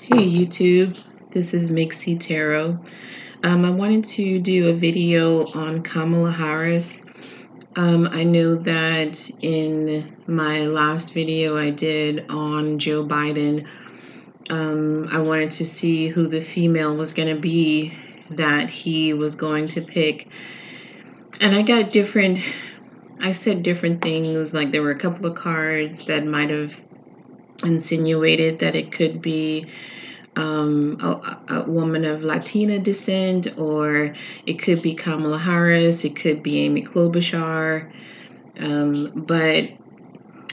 Hey YouTube, this is Mixie Tarot. I wanted to do a video on Kamala Harris. I know that in my last video I did on Joe Biden, I wanted to see who the female was going to be that he was going to pick. And I said different things, like there were a couple of cards that might have insinuated that it could be a woman of Latina descent, or it could be Kamala Harris, it could be Amy Klobuchar. But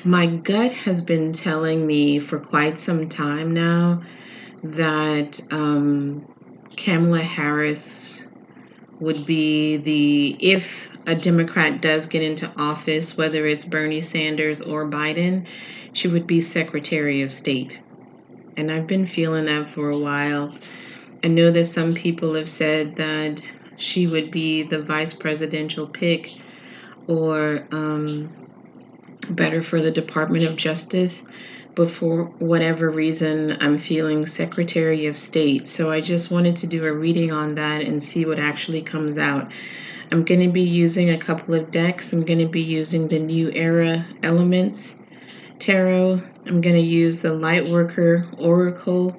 my gut has been telling me for quite some time now that Kamala Harris would be if a Democrat does get into office, whether it's Bernie Sanders or Biden, she would be Secretary of State. And I've been feeling that for a while. I know that some people have said that she would be the vice presidential pick, or better for the Department of Justice. But for whatever reason, I'm feeling Secretary of State. So I just wanted to do a reading on that and see what actually comes out. I'm going to be using a couple of decks. I'm going to be using the New Era Elements Tarot. I'm going to use the Lightworker Oracle,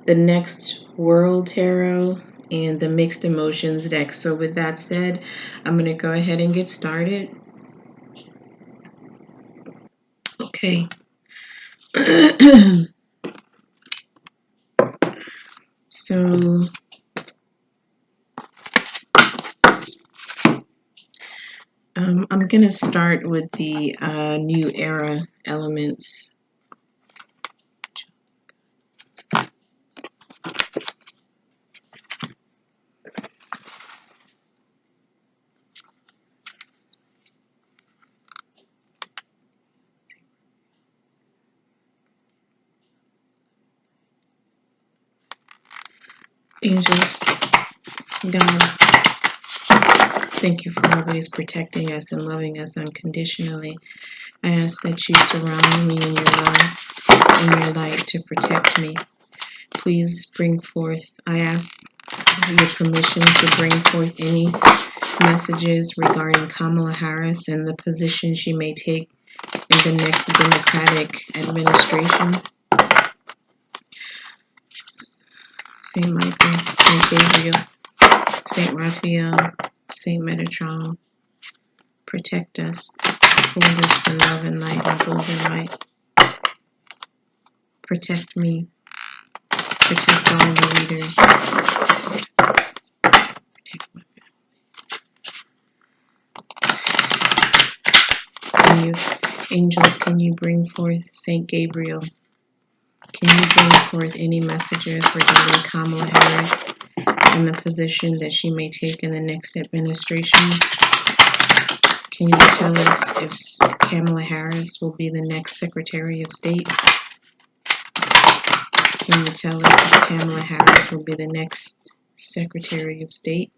the Next World Tarot, and the Mixed Emotions deck. So with that said, I'm going to go ahead and get started. Okay. So I'm going to start with the New Era Elements. Angels, God, thank you for always protecting us and loving us unconditionally. I ask that you surround me in your love and your light to protect me. Please bring forth, I ask your permission to bring forth any messages regarding Kamala Harris and the position she may take in the next Democratic administration. Saint Michael, Saint Gabriel, Saint Raphael, Saint Metatron, protect us. Hold us in love and light and golden light. Protect me. Protect all the readers. Protect my family. Angels, can you bring forth Saint Gabriel? Can you bring forth any messages regarding Kamala Harris and the position that she may take in the next administration? Can you tell us if Kamala Harris will be the next Secretary of State? Can you tell us if Kamala Harris will be the next Secretary of State?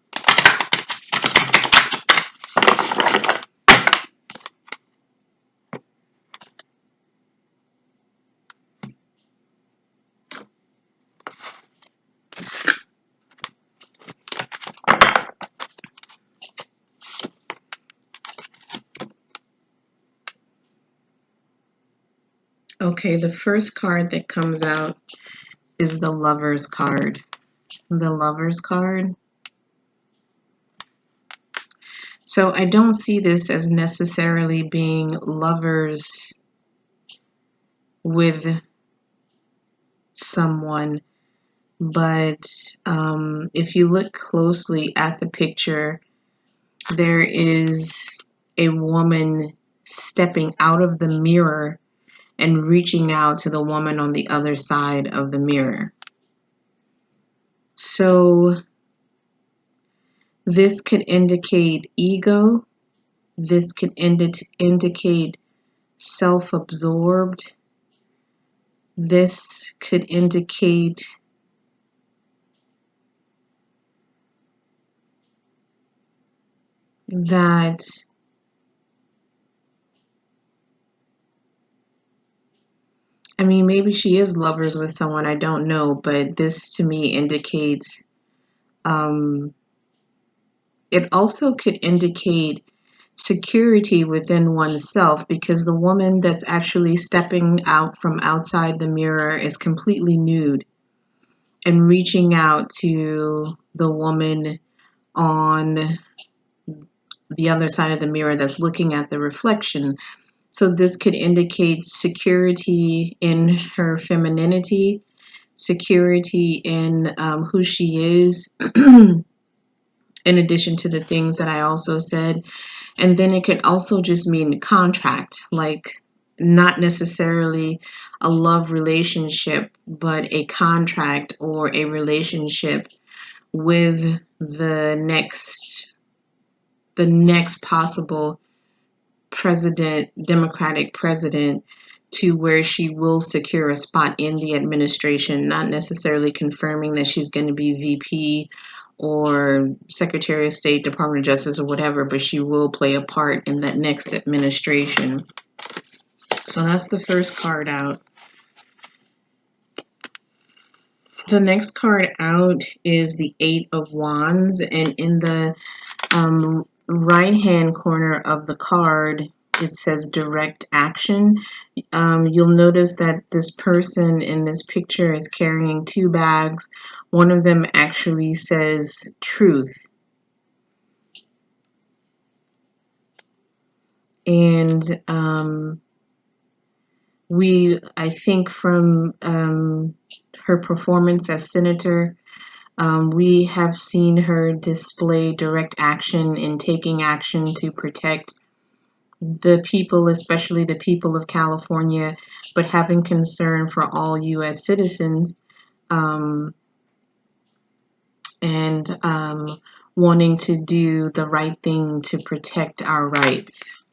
Okay, the first card that comes out is the Lover's card. The Lover's card. So I don't see this as necessarily being lovers with someone, but if you look closely at the picture, there is a woman stepping out of the mirror and reaching out to the woman on the other side of the mirror. So this could indicate ego. This could indicate self-absorbed. This could indicate that I mean, maybe she is lovers with someone, I don't know, but this to me indicates, um, it also could indicate security within oneself, because the woman that's actually stepping out from outside the mirror is completely nude and reaching out to the woman on the other side of the mirror that's looking at the reflection. So this could indicate security in her femininity, security in who she is, in addition to the things that I also said. And then it could also just mean contract, like not necessarily a love relationship, but a contract or a relationship with the next possible president, Democratic president, to where she will secure a spot in the administration, not necessarily confirming that she's going to be VP or Secretary of State, Department of Justice, or whatever, but she will play a part in that next administration. So that's the first card out. The next card out is the Eight of Wands, and in the right hand corner of the card, it says direct action. You'll notice that this person in this picture is carrying two bags. One of them actually says truth. And I think from her performance as senator, we have seen her display direct action in taking action to protect the people, especially the people of California, but having concern for all U.S. citizens, and wanting to do the right thing to protect our rights.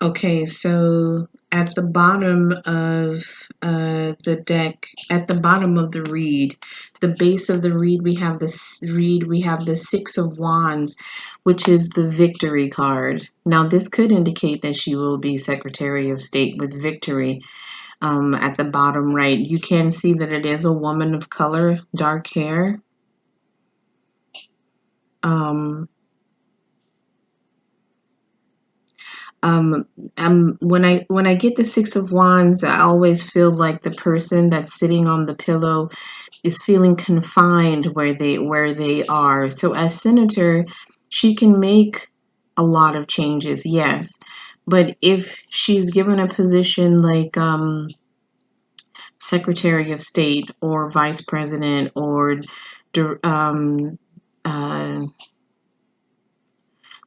Okay, so at the bottom of the deck, at the bottom of the reed, the base of the reed, we have the Six of Wands, which is the victory card. Now, this could indicate that she will be Secretary of State with victory. At the bottom right, you can see that it is a woman of color, dark hair. Um, when I get the Six of Wands, I always feel like the person that's sitting on the pillow is feeling confined where they are. So as senator, she can make a lot of changes, yes, but if she's given a position like Secretary of State or Vice President or uh,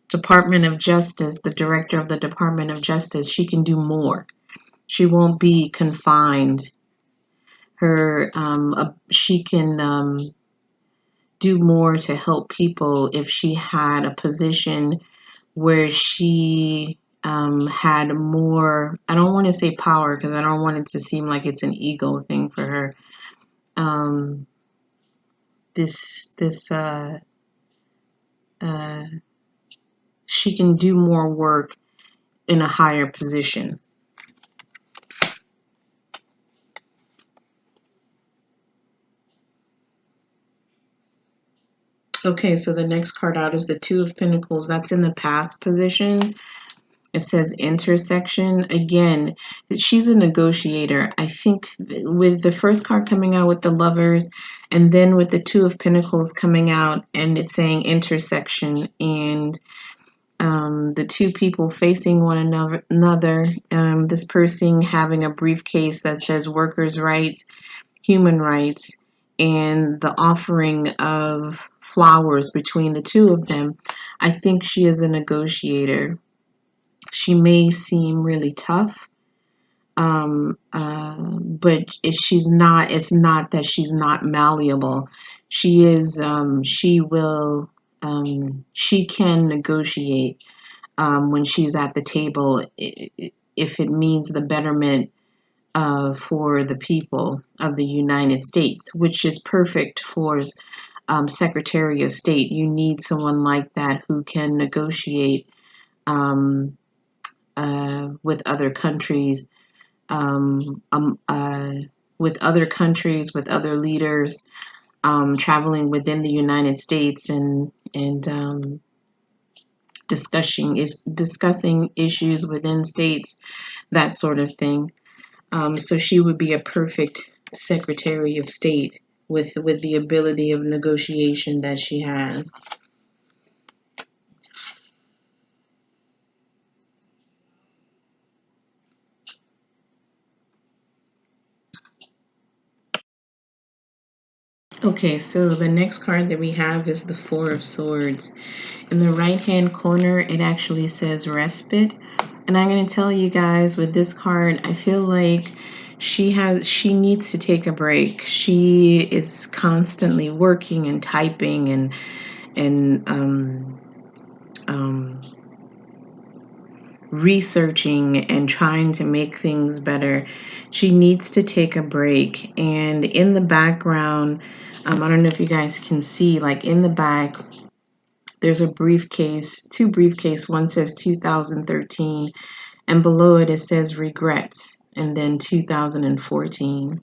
Department of Justice, the director of the Department of Justice, she can do more. She won't be confined. She can do more to help people if she had a position where she had more. I don't want to say power because I don't want it to seem like it's an ego thing for her. Um, this uh, she can do more work in a higher position. Okay, so the next card out is the Two of Pentacles. That's in the past position. It says intersection. Again, she's a negotiator. I think with the first card coming out with the Lovers, and then with the Two of Pentacles coming out, and it's saying intersection, and the two people facing one another, this person having a briefcase that says workers' rights, human rights, and the offering of flowers between the two of them. I think she is a negotiator. She may seem really tough, but she's not. It's not that she's not malleable. She is. She will. She can negotiate when she's at the table, if it means the betterment for the people of the United States, which is perfect for Secretary of State. You need someone like that who can negotiate um, with other countries, um, um, uh, with other leaders, traveling within the United States and discussing issues within states, that sort of thing. So she would be a perfect Secretary of State with the ability of negotiation that she has. Okay, so the next card that we have is the Four of Swords. In the right hand corner, it actually says Respite. And I'm going to tell you guys with this card, I feel like she needs to take a break. She is constantly working and typing and um, researching and trying to make things better. She needs to take a break. And in the background, I don't know if you guys can see, like in the back, there's a briefcase, two briefcase. One says 2013, and below it says regrets, and then 2014.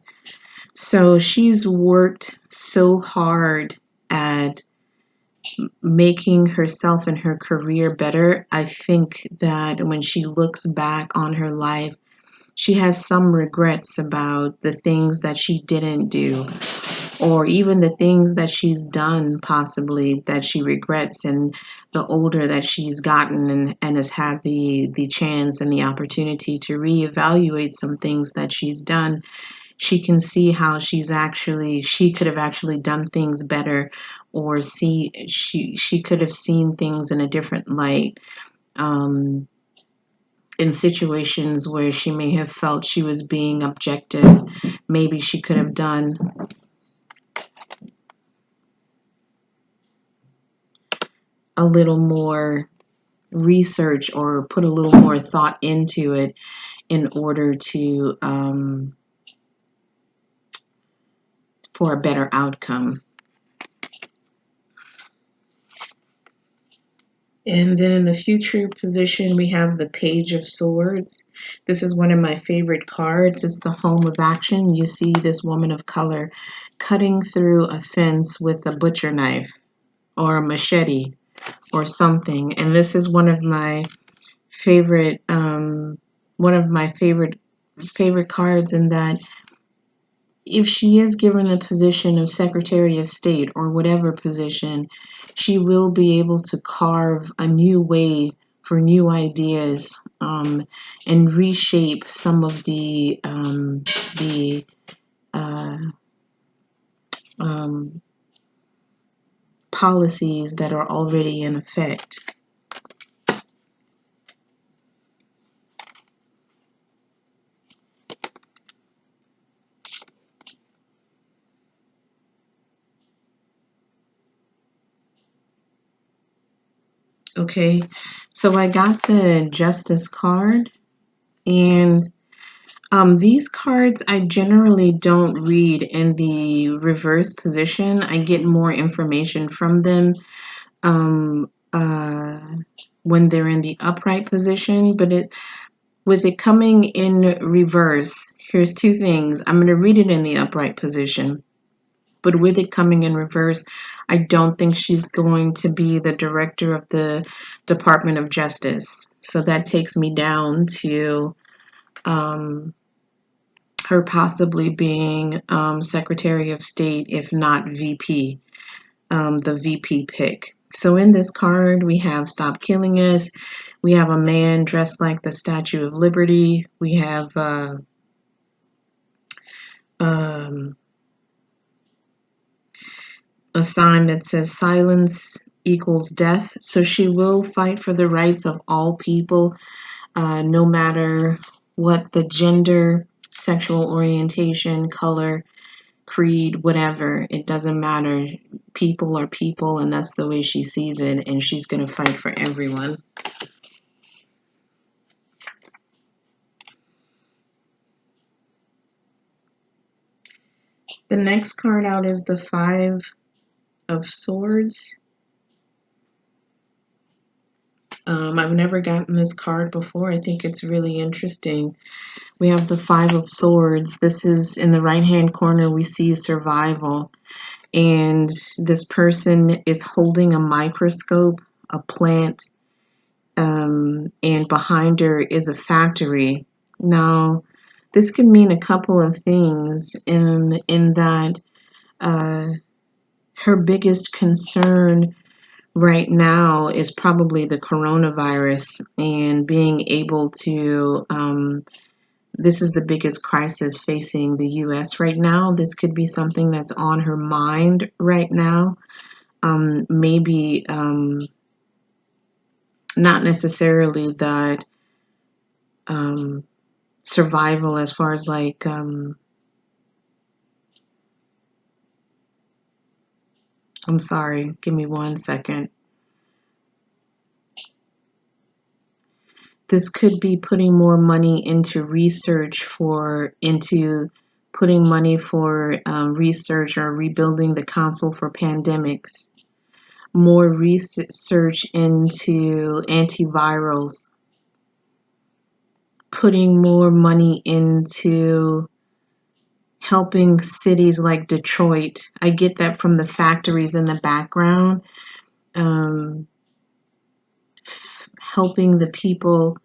So she's worked so hard at making herself and her career better. I think that when she looks back on her life, she has some regrets about the things that she didn't do, or even the things that she's done, possibly that she regrets. And the older that she's gotten and has had the chance and the opportunity to reevaluate some things that she's done, she can see how she could have actually done things better, or she could have seen things in a different light, in situations where she may have felt she was being objective. Maybe she could have done a little more research or put a little more thought into it in order to for a better outcome. And then in the future position, we have the Page of Swords. This is one of my favorite cards. It's the home of action. You see this woman of color cutting through a fence with a butcher knife or a machete or something. And this is favorite, one of my favorite cards, in that if she is given the position of Secretary of State or whatever position, she will be able to carve a new way for new ideas, and reshape some of the uh, um, policies that are already in effect. Okay, so I got the Justice card, and these cards I generally don't read in the reverse position. I get more information from them um, uh, when they're in the upright position, but with it coming in reverse, here's two things. I'm going to read it in the upright position, but with it coming in reverse, I don't think she's going to be the director of the Department of Justice. So that takes me down to um, her possibly being Secretary of State, if not VP, the VP pick. So in this card, we have Stop Killing Us. We have a man dressed like the Statue of Liberty. We have um, a sign that says silence equals death. So she will fight for the rights of all people, no matter what the gender, sexual orientation, color, creed, whatever. It doesn't matter. People are people, and that's the way she sees it, and she's going to fight for everyone. The next card out is the Five of Swords. I've never gotten this card before. I think it's really interesting. We have the Five of Swords. This is in the right-hand corner, we see survival. And this person is holding a microscope, a plant, and behind her is a factory. Now, this could mean a couple of things in that her biggest concern right now is probably the coronavirus and being able to, this is the biggest crisis facing the US right now. This could be something that's on her mind right now. Maybe not necessarily that survival as far as like, I'm sorry, give me 1 second. This could be putting more money into research putting money for research or rebuilding the Council for Pandemics, more research into antivirals, putting more money into helping cities like Detroit. I get that from the factories in the background. Helping the people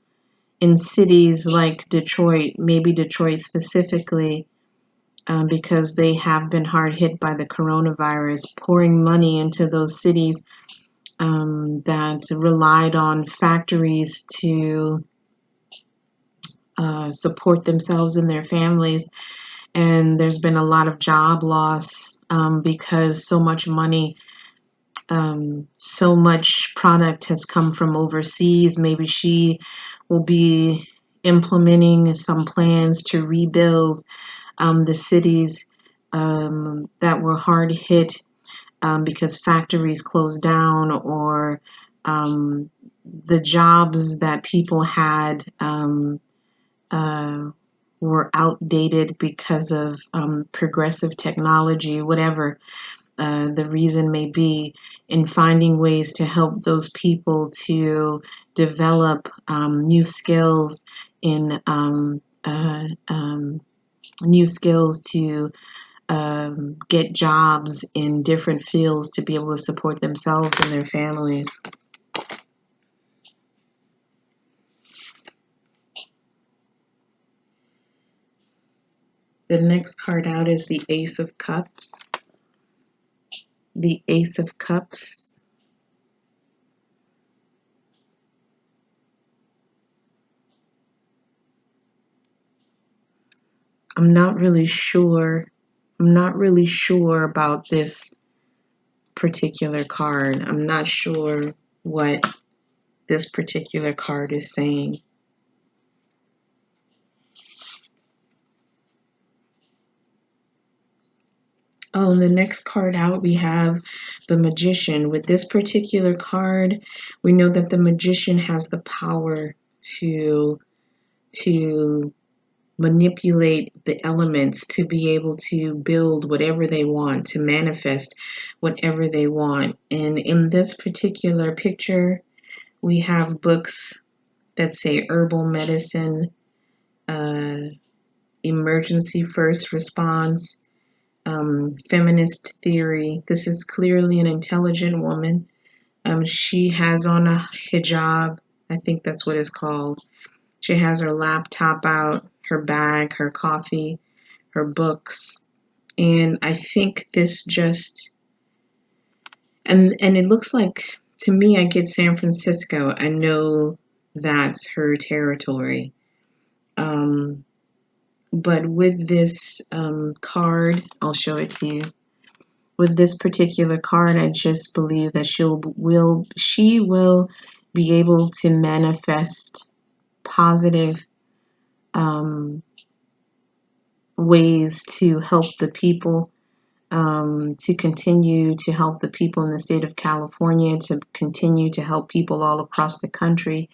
in cities like Detroit, maybe Detroit specifically, because they have been hard hit by the coronavirus, pouring money into those cities that relied on factories to support themselves and their families. And there's been a lot of job loss because so much money, so much product has come from overseas. Maybe she will be implementing some plans to rebuild the cities that were hard hit because factories closed down or the jobs that people had were outdated because of progressive technology, whatever the reason may be, in finding ways to help those people to develop new skills in new skills to get jobs in different fields to be able to support themselves and their families. The next card out is the Ace of Cups. The Ace of Cups. I'm not really sure. I'm not really sure about this particular card. I'm not sure what this particular card is saying. Oh, and the next card out, we have the Magician. With this particular card, we know that the Magician has the power to manipulate the elements to be able to build whatever they want, to manifest whatever they want. And in this particular picture, we have books that say herbal medicine, emergency first response, feminist theory. This is clearly an intelligent woman. She has on a hijab. I think that's what it's called. She has her laptop out, her bag, her coffee, her books. And I think this just, and it looks like, to me, I get San Francisco. I know that's her territory. But with this card, I'll show it to you. With this particular card, I just believe that she will be able to manifest positive ways to help the people, to continue to help the people in the state of California, to continue to help people all across the country,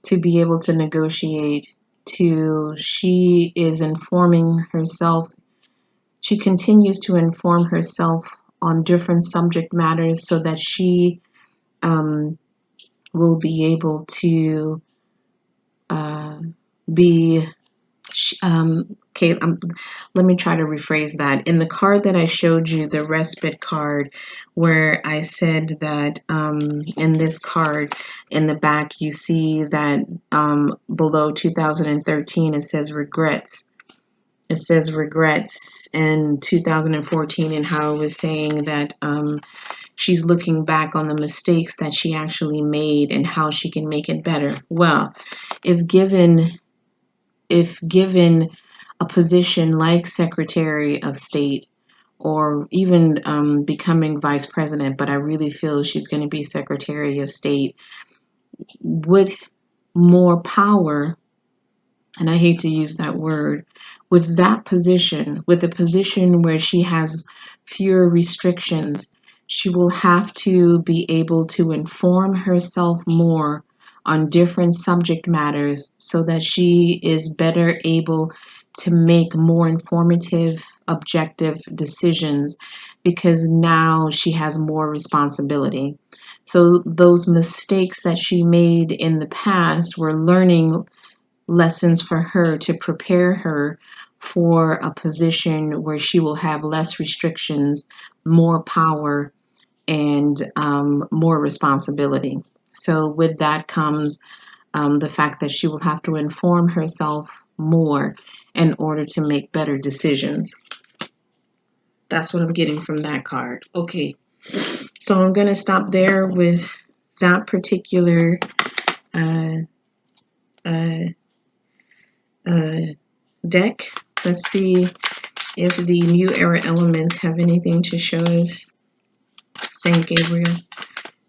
to be able to negotiate. She is informing herself. She continues to inform herself on different subject matters so that she will be able to be okay, let me try to rephrase that. In the card that I showed you, the respite card, where I said that in this card, in the back, you see that below 2013, it says regrets. It says regrets in 2014, and how it was saying that she's looking back on the mistakes that she actually made and how she can make it better. Well, if given a position like Secretary of State, or even becoming Vice President, but I really feel she's going to be Secretary of State with more power, and I hate to use that word, with that position, with a position where she has fewer restrictions, she will have to be able to inform herself more on different subject matters so that she is better able to make more informative, objective decisions, because now she has more responsibility. So those mistakes that she made in the past were learning lessons for her to prepare her for a position where she will have less restrictions, more power, and more responsibility. So, with that comes the fact that she will have to inform herself more in order to make better decisions. That's what I'm getting from that card. Okay, so I'm going to stop there with that particular uh, uh, uh, deck. Let's see if the New Era elements have anything to show us. Saint Gabriel,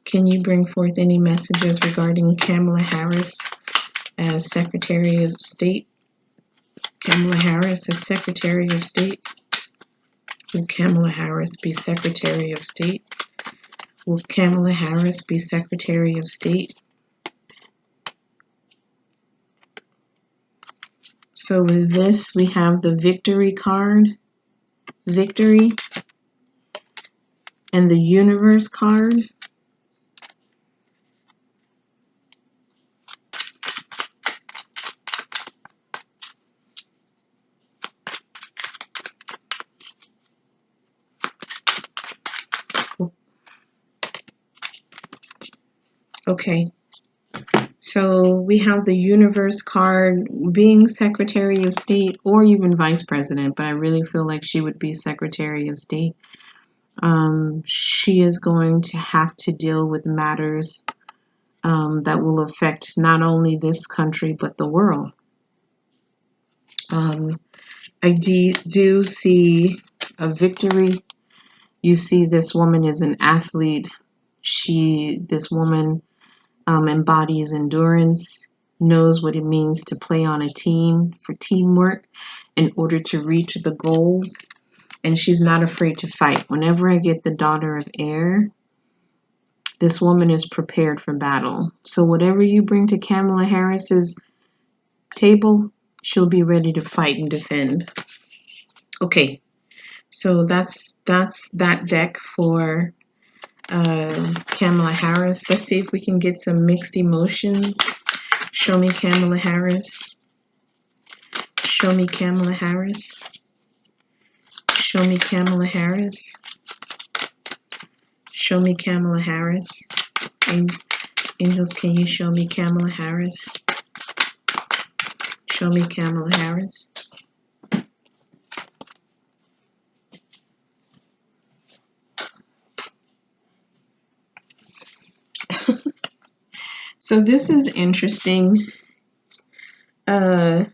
can you bring forth any messages regarding Kamala Harris as Secretary of State? Kamala Harris as Secretary of State? Will Kamala Harris be Secretary of State? Will Kamala Harris be Secretary of State? So with this, we have the victory card, victory, and the universe card. Okay, so we have the universe card being Secretary of State or even Vice President, but I really feel like she would be Secretary of State. She is going to have to deal with matters that will affect not only this country but the world. I do see a victory. You see, this woman is an athlete. This woman embodies endurance, knows what it means to play on a team for teamwork in order to reach the goals, and she's not afraid to fight. Whenever I get the daughter of air, this woman is prepared for battle. So whatever you bring to Kamala Harris's table, she'll be ready to fight and defend. Okay, so that's that deck for Kamala Harris. Let's see if we can get some mixed emotions. Show me Kamala Harris. Show me Kamala Harris. Show me Kamala Harris. Show me Kamala Harris. Angels, can you show me Kamala Harris? Show me Kamala Harris. So this is interesting. Okay,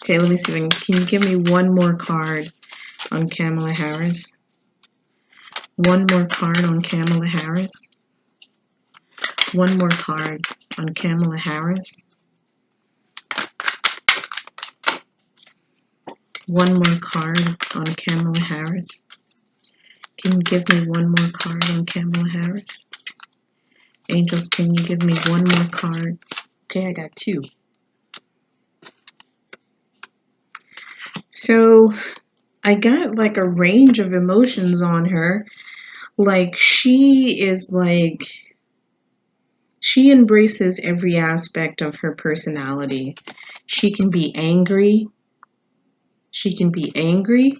let me see. Can you give me one more card on Kamala Harris? One more card on Kamala Harris. One more card on Kamala Harris. One more card on Kamala Harris. Can you give me one more card on Kamala Harris? Angels, can you give me one more card? Okay, I got two. So I got like a range of emotions on her. Like she embraces every aspect of her personality. She can be angry. She can be angry,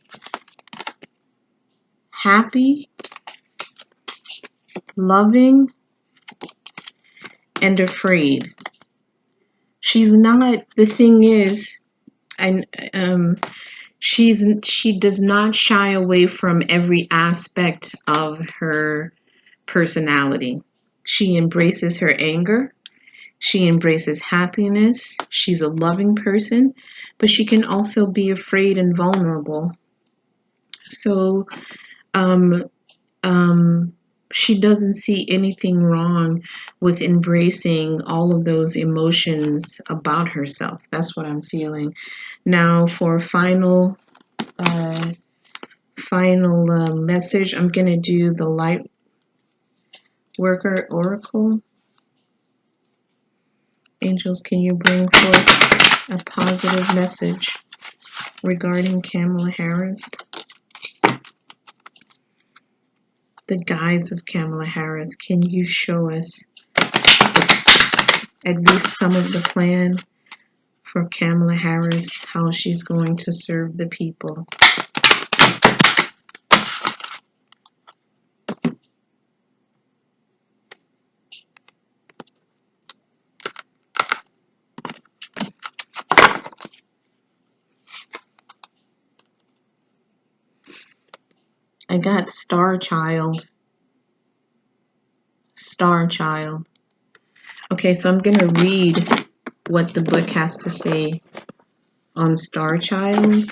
happy, loving, and afraid. She's not, the thing is, I she does not shy away from every aspect of her personality. She embraces her anger. She embraces happiness. She's a loving person, but she can also be afraid and vulnerable. So, um, um, she doesn't see anything wrong with embracing all of those emotions about herself. That's what I'm feeling. Now, for uh, final message, I'm gonna do the light worker oracle. Angels, can you bring forth a positive message regarding Kamala Harris? The guides of Kamala Harris, can you show us at least some of the plan for Kamala Harris, how she's going to serve the people? I got Starchild. Starchild. Okay, so I'm going to read what the book has to say on Starchild.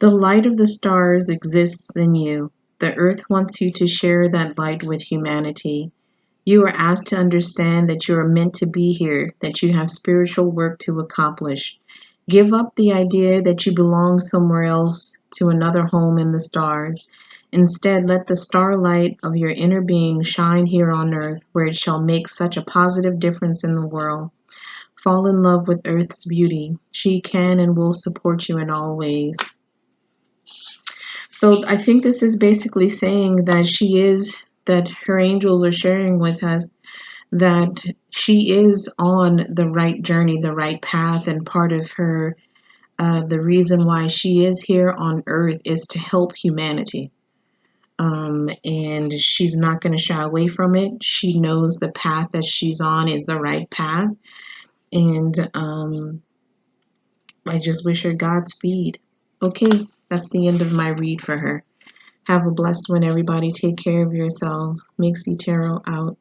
The light of the stars exists in you. The earth wants you to share that light with humanity. You are asked to understand that you are meant to be here, that you have spiritual work to accomplish. Give up the idea that you belong somewhere else to another home in the stars. Instead, let the starlight of your inner being shine here on earth, where it shall make such a positive difference in the world. Fall in love with earth's beauty. She can and will support you in all ways. So I think this is basically saying that her angels are sharing with us that she is on the right journey, the right path, and part of her, the reason why she is here on earth is to help humanity. And she's not going to shy away from it. She knows the path that she's on is the right path. And I just wish her Godspeed. Okay, that's the end of my read for her. Have a blessed one, everybody. Take care of yourselves. Mixie Tarot out.